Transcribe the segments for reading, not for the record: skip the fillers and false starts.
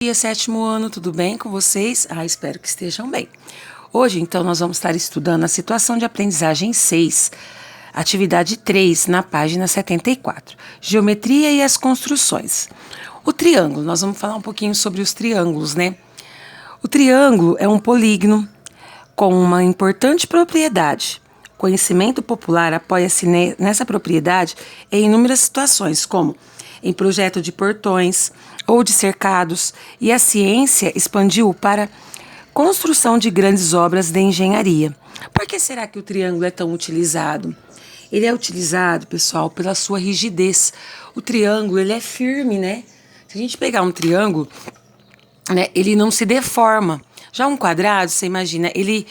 Dia, sétimo ano, tudo bem com vocês? Espero que estejam bem. Hoje, então, nós vamos estar estudando a situação de aprendizagem 6, atividade 3, na página 74. Geometria e as construções. O triângulo, nós vamos falar um pouquinho sobre os triângulos, né? O triângulo é um polígono com uma importante propriedade. O conhecimento popular apoia-se nessa propriedade em inúmeras situações, como em projeto de portões ou de cercados, e a ciência expandiu para construção de grandes obras de engenharia. Por que será que o triângulo é tão utilizado? Ele é utilizado, pessoal, pela sua rigidez. O triângulo, ele é firme, né? Se a gente pegar um triângulo, né, ele não se deforma. Já um quadrado, você imagina, ele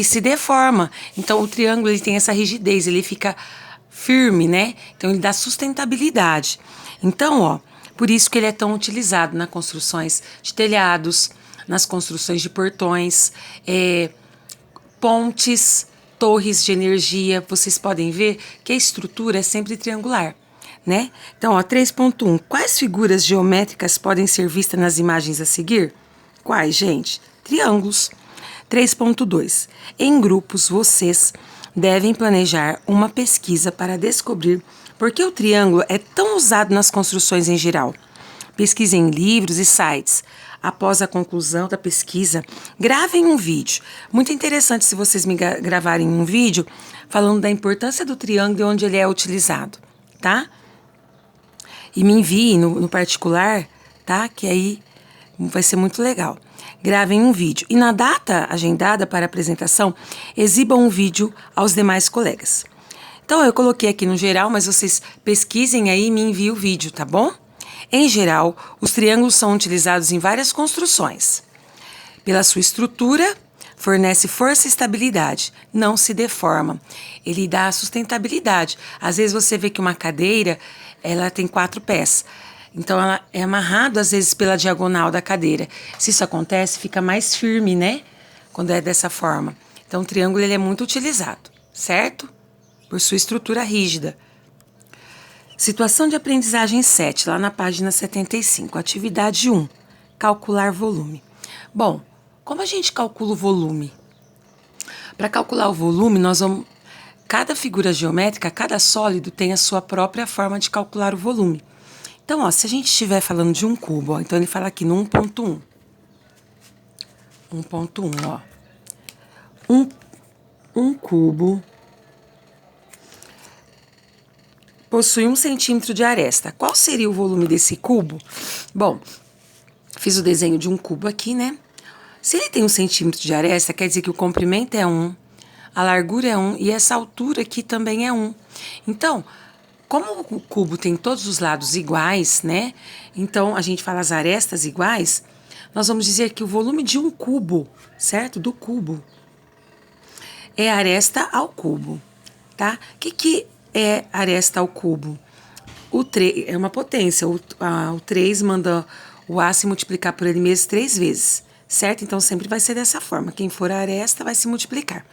se deforma. Então, o triângulo, ele tem essa rigidez, ele fica firme, né? Então, ele dá sustentabilidade. Então, por isso que ele é tão utilizado nas construções de telhados, nas construções de portões, pontes, torres de energia. Vocês podem ver que a estrutura é sempre triangular, né? Então, 3.1. Quais figuras geométricas podem ser vistas nas imagens a seguir? Quais, gente? Triângulos. 3.2. Em grupos, vocês devem planejar uma pesquisa para descobrir por que o triângulo é tão usado nas construções em geral. Pesquise em livros e sites. Após a conclusão da pesquisa, gravem um vídeo. Muito interessante se vocês me gravarem um vídeo falando da importância do triângulo e onde ele é utilizado, tá? E me enviem no particular, tá? Que aí vai ser muito legal. Gravem um vídeo. E na data agendada para a apresentação, exibam um vídeo aos demais colegas. Então, eu coloquei aqui no geral, mas vocês pesquisem aí e me enviem o vídeo, tá bom? Em geral, os triângulos são utilizados em várias construções. Pela sua estrutura, fornece força e estabilidade, não se deforma. Ele dá sustentabilidade. Às vezes você vê que uma cadeira, ela tem 4 pés. Então, ela é amarrada, às vezes, pela diagonal da cadeira. Se isso acontece, fica mais firme, né? Quando é dessa forma. Então, o triângulo ele é muito utilizado, certo? Por sua estrutura rígida. Situação de aprendizagem 7, lá na página 75. Atividade 1. Calcular volume. Bom, como a gente calcula o volume? Para calcular o volume, nós vamos... Cada figura geométrica, cada sólido tem a sua própria forma de calcular o volume. Então, se a gente estiver falando de um cubo, então ele fala aqui no 1.1. 1.1, Um cubo possui 1 centímetro de aresta. Qual seria o volume desse cubo? Bom, fiz o desenho de um cubo aqui, né? Se ele tem 1 centímetro de aresta, quer dizer que o comprimento é 1, a largura é 1 e essa altura aqui também é 1. Então, como o cubo tem todos os lados iguais, né? Então, a gente fala as arestas iguais, nós vamos dizer que o volume de um cubo, certo? Do cubo, é aresta ao cubo, tá? O que é aresta ao cubo? O 3 é uma potência, o 3 manda o A se multiplicar por ele mesmo 3 vezes, certo? Então, sempre vai ser dessa forma. Quem for a aresta vai se multiplicar.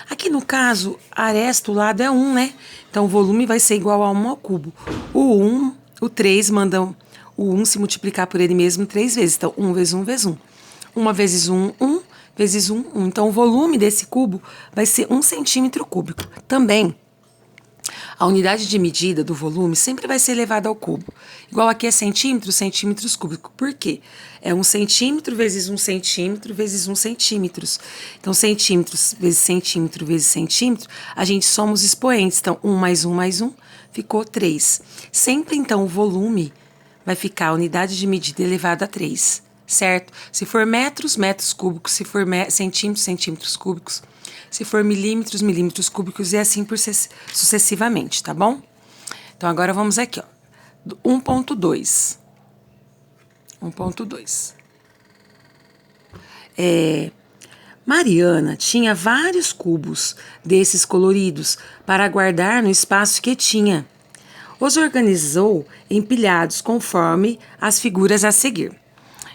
Aqui no caso, a aresta, o lado é 1, né? Então, o volume vai ser igual a 1 ao cubo. O 3 manda o 1 se multiplicar por ele mesmo 3 vezes. Então, 1 vezes 1 vezes 1. 1 vezes 1, 1 vezes 1, 1. Então, o volume desse cubo vai ser 1 centímetro cúbico. Também, a unidade de medida do volume sempre vai ser elevada ao cubo. Igual aqui é centímetros, centímetros cúbicos. Por quê? É 1 centímetro vezes 1 centímetro vezes 1 centímetros. Então, centímetros vezes centímetro vezes centímetro, a gente soma os expoentes. Então, 1 mais 1 mais 1 ficou 3. Sempre, então, o volume vai ficar a unidade de medida elevada a 3, certo? Se for metros, metros cúbicos. Se for centímetros, centímetros cúbicos. Se for milímetros, milímetros cúbicos e assim sucessivamente, tá bom? Então, agora vamos aqui, 1.2. 1.2. Mariana tinha vários cubos desses coloridos para guardar no espaço que tinha. Os organizou empilhados conforme as figuras a seguir.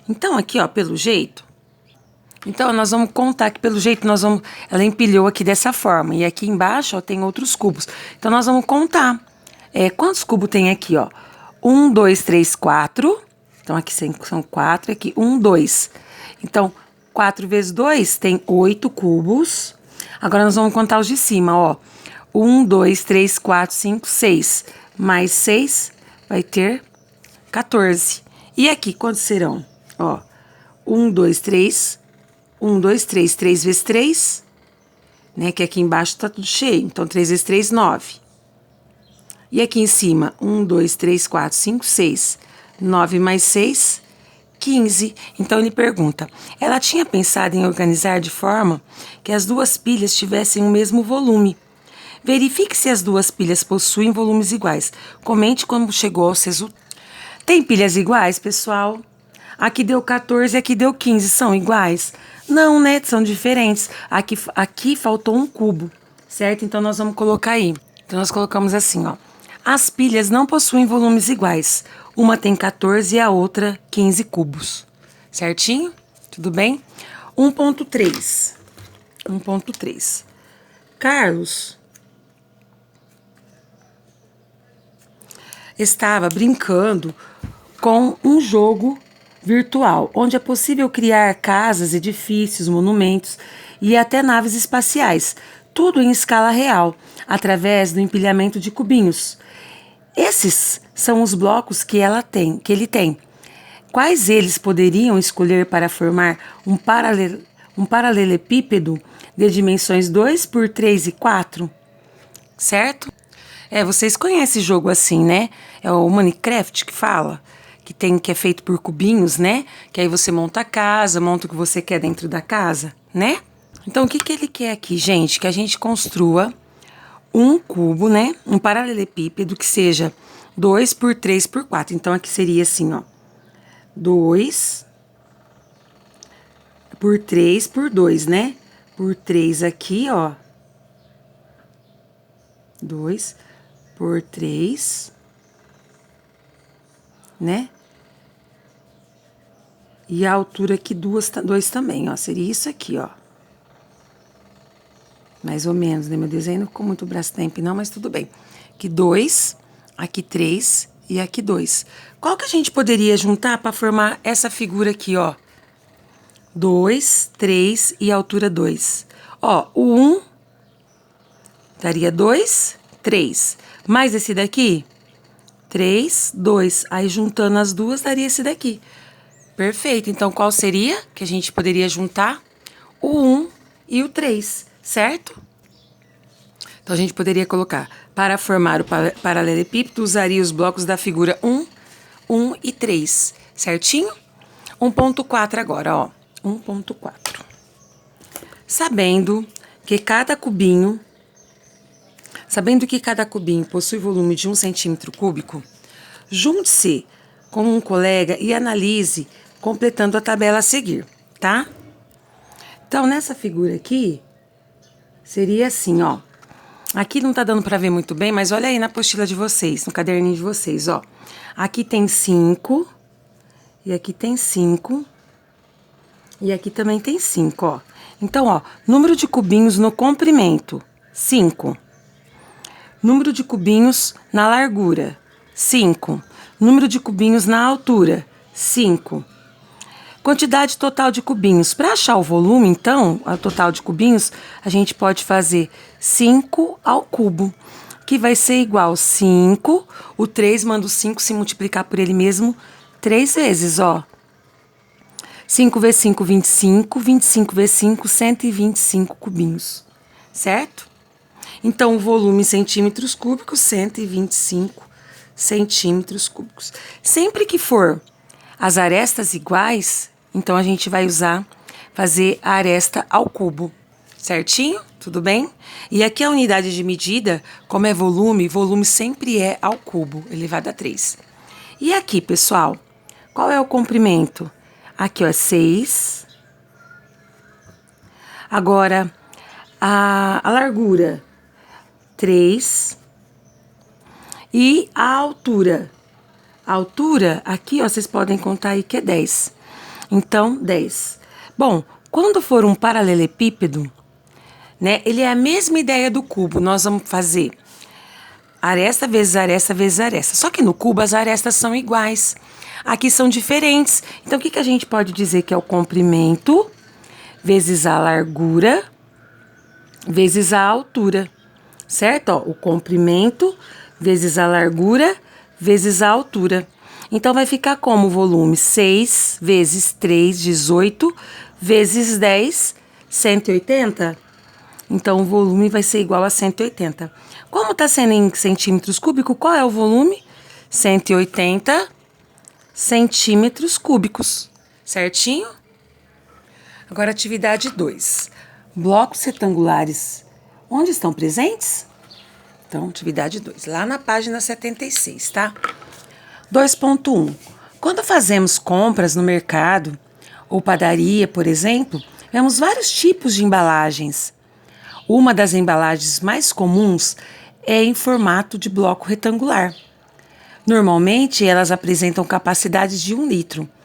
Então, aqui, pelo jeito... Então, nós vamos contar que, pelo jeito, ela empilhou aqui dessa forma. E aqui embaixo, tem outros cubos. Então, nós vamos contar. Quantos cubos tem aqui, 1, 2, 3, 4. Então, aqui são 4, aqui 1, 2. Então, 4 vezes 2 tem 8 cubos. Agora, nós vamos contar os de cima, ó. 1, 2, 3, 4, 5, 6. Mais 6 vai ter 14. E aqui, quantos serão? Ó, 1, 2, 3. 1, 2, 3. 3 vezes 3, né? Que aqui embaixo tá tudo cheio. Então, 3 vezes 3, 9. E aqui em cima, 1, 2, 3, 4, 5, 6. 9 mais 6, 15. Então, ele pergunta, ela tinha pensado em organizar de forma que as duas pilhas tivessem o mesmo volume. Verifique se as duas pilhas possuem volumes iguais. Comente como chegou aos resultados. Tem pilhas iguais, pessoal? Aqui deu 14 e aqui deu 15. São iguais? Não, né? São diferentes. Aqui faltou um cubo, certo? Então, nós vamos colocar aí. Então, nós colocamos assim, ó. As pilhas não possuem volumes iguais. Uma tem 14 e a outra 15 cubos. Certinho? Tudo bem? 1.3. 1.3. Carlos estava brincando com um jogo virtual, onde é possível criar casas, edifícios, monumentos e até naves espaciais, tudo em escala real, através do empilhamento de cubinhos. Esses são os blocos que ele tem. Quais eles poderiam escolher para formar um paralelepípedo de dimensões 2 por 3 e 4? Certo? Vocês conhecem jogo assim, né? É o Minecraft que fala, que é feito por cubinhos, né? Que aí você monta a casa, monta o que você quer dentro da casa, né? Então, o que ele quer aqui, gente? Que a gente construa um cubo, né? Um paralelepípedo que seja 2 por 3 por 4. Então, aqui seria assim, ó. 2 por 3 por 2, né? Por 3 aqui, ó. 2 por 3, né? E a altura aqui, 2 também, ó. Seria isso aqui, ó. Mais ou menos, né? Meu desenho não ficou muito Brastemp, não, mas tudo bem. Aqui 2, aqui 3 e aqui 2. Qual que a gente poderia juntar para formar essa figura aqui, ó? 2, 3 e altura 2. Ó, o 1 daria 2, 3. Mais esse daqui, 3, 2. Aí, juntando as duas, daria esse daqui. Perfeito. Então, qual seria que a gente poderia juntar? O 1 e o 3, certo? Então, a gente poderia colocar, para formar o paralelepípedo, usaria os blocos da figura 1, 1 e 3, certinho? 1.4 agora, ó. 1.4. Sabendo que cada cubinho possui volume de 1 centímetro cúbico, junte-se com um colega e analise, completando a tabela a seguir, tá? Então, nessa figura aqui, seria assim, ó. Aqui não tá dando pra ver muito bem, mas olha aí na apostila de vocês, no caderninho de vocês, ó. Aqui tem 5, e aqui tem 5, e aqui também tem 5, ó. Então, ó, número de cubinhos no comprimento, 5. Número de cubinhos na largura, 5. Número de cubinhos na altura, 5. Quantidade total de cubinhos. Para achar o volume, então, o total de cubinhos, a gente pode fazer 5 ao cubo, que vai ser igual a 5. O 3 manda o 5 se multiplicar por ele mesmo 3 vezes, ó. 5 vezes 5, 25. 25 vezes 5, 125 cubinhos, certo? Então, o volume em centímetros cúbicos, 125 centímetros cúbicos. Sempre que for as arestas iguais, então a gente vai fazer a aresta ao cubo, certinho? Tudo bem? E aqui a unidade de medida, como é volume, volume sempre é ao cubo, elevado a 3. E aqui, pessoal, qual é o comprimento? Aqui, ó, 6. Agora, a largura, 3. E a altura? A altura, aqui, ó, vocês podem contar aí que é 10. Então, 10. Bom, quando for um paralelepípedo, né, ele é a mesma ideia do cubo. Nós vamos fazer aresta vezes aresta vezes aresta. Só que no cubo as arestas são iguais. Aqui são diferentes. Então, o que a gente pode dizer que é o comprimento vezes a largura vezes a altura, certo? Ó, o comprimento vezes a largura vezes a altura. Então, vai ficar como o volume? 6 vezes 3, 18, vezes 10, 180. Então, o volume vai ser igual a 180. Como está sendo em centímetros cúbicos, qual é o volume? 180 centímetros cúbicos, certinho? Agora, atividade 2. Blocos retangulares, onde estão presentes? Então, atividade 2, lá na página 76, tá? 2.1. Quando fazemos compras no mercado ou padaria, por exemplo, vemos vários tipos de embalagens. Uma das embalagens mais comuns é em formato de bloco retangular. Normalmente, elas apresentam capacidade de 1 litro.